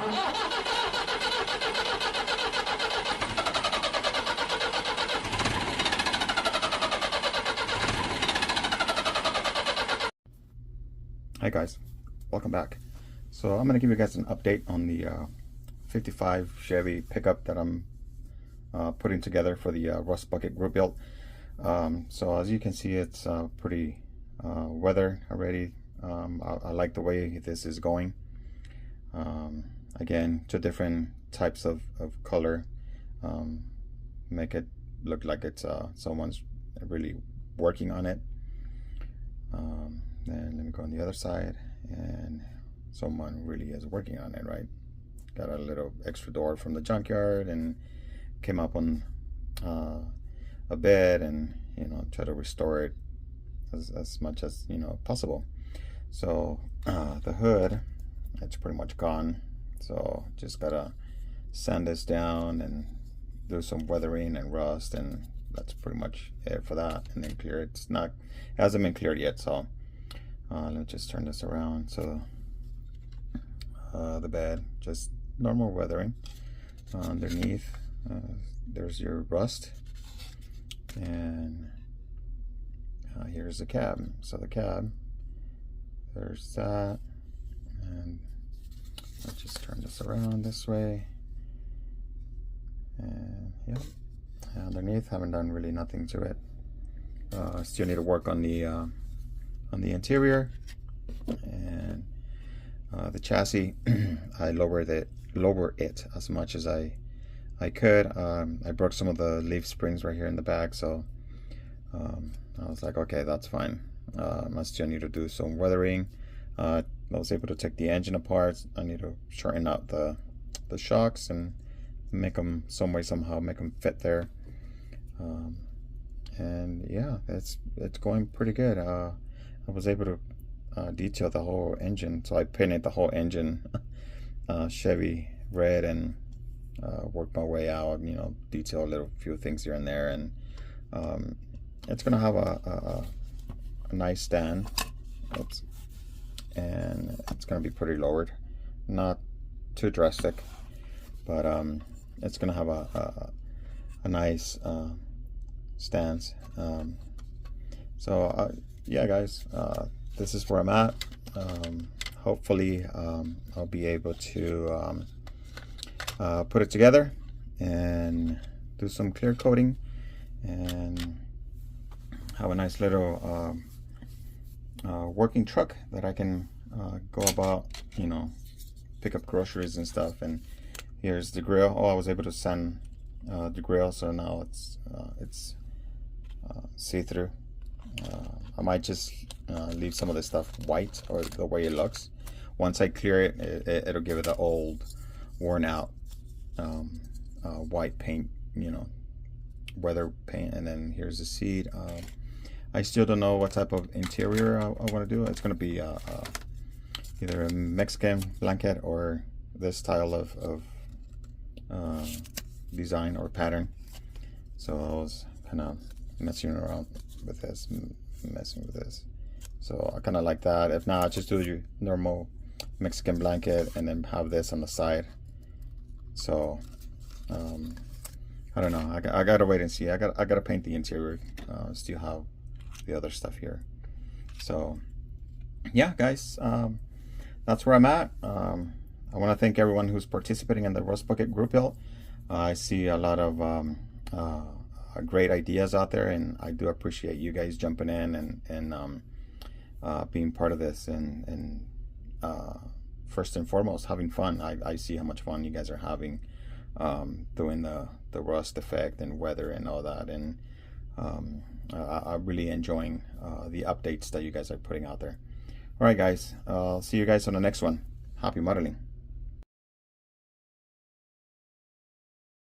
Hi guys, welcome back. So I'm going to give you guys an update on the 55 Chevy pickup that I'm putting together for the rust bucket group build. So as you can see, it's pretty weathered already. I like the way this is going. Again, two different types of color make it look like it's someone's really working on it. Then let me go on the other side, and someone really is working on it, right? Got a little extra door from the junkyard and came up on a bed and, you know, try to restore it as much as, you know, possible. So the hood, it's pretty much gone, so just gotta sand this down and do some weathering and rust, and that's pretty much it for that, and then clear it. It hasn't been cleared yet, so let me just turn this around. So the bed, just normal weathering. Underneath there's your rust, and here's the cab. So the cab, there's that, and let's just turn this around this way, and yeah, underneath haven't done really nothing to it. Still need to work on the interior, and the chassis. I lower it as much as I could. I broke some of the leaf springs right here in the back, so I was like, okay, that's fine. I still need to do some weathering. I was able to take the engine apart. I need to shorten out the shocks and make them somehow make them fit there. And yeah, it's going pretty good. I was able to detail the whole engine, so I painted the whole engine Chevy red, and worked my way out, you know, detail a little few things here and there, and it's gonna have a nice stand. Oops. And it's gonna be pretty lowered, not too drastic, but it's gonna have a nice stance. So yeah guys, this is where I'm at. Hopefully I'll be able to put it together and do some clear coating and have a nice little working truck that I can go about, you know, pick up groceries and stuff. And here's the grill. Oh, I was able to sand the grill, so now it's see-through. I might just leave some of this stuff white, or the way it looks. Once I clear it, it'll give it the old worn out white paint, you know, weather paint. And then here's the seat. I still don't know what type of interior I want to do. It's going to be either a Mexican blanket or this style of design or pattern. So I was kind of messing around with this, so I kind of like that. If not, just do your normal Mexican blanket and then have this on the side. So I don't know, I gotta wait and see. I gotta paint the interior, still have the other stuff here. So yeah guys, that's where I'm at. I want to thank everyone who's participating in the rust bucket group build. I see a lot of great ideas out there, and I do appreciate you guys jumping in and being part of this, and first and foremost having fun. I see how much fun you guys are having doing the rust effect and weather and all that, and I'm really enjoying the updates that you guys are putting out there. All right guys, I'll see you guys on the next one. Happy modeling.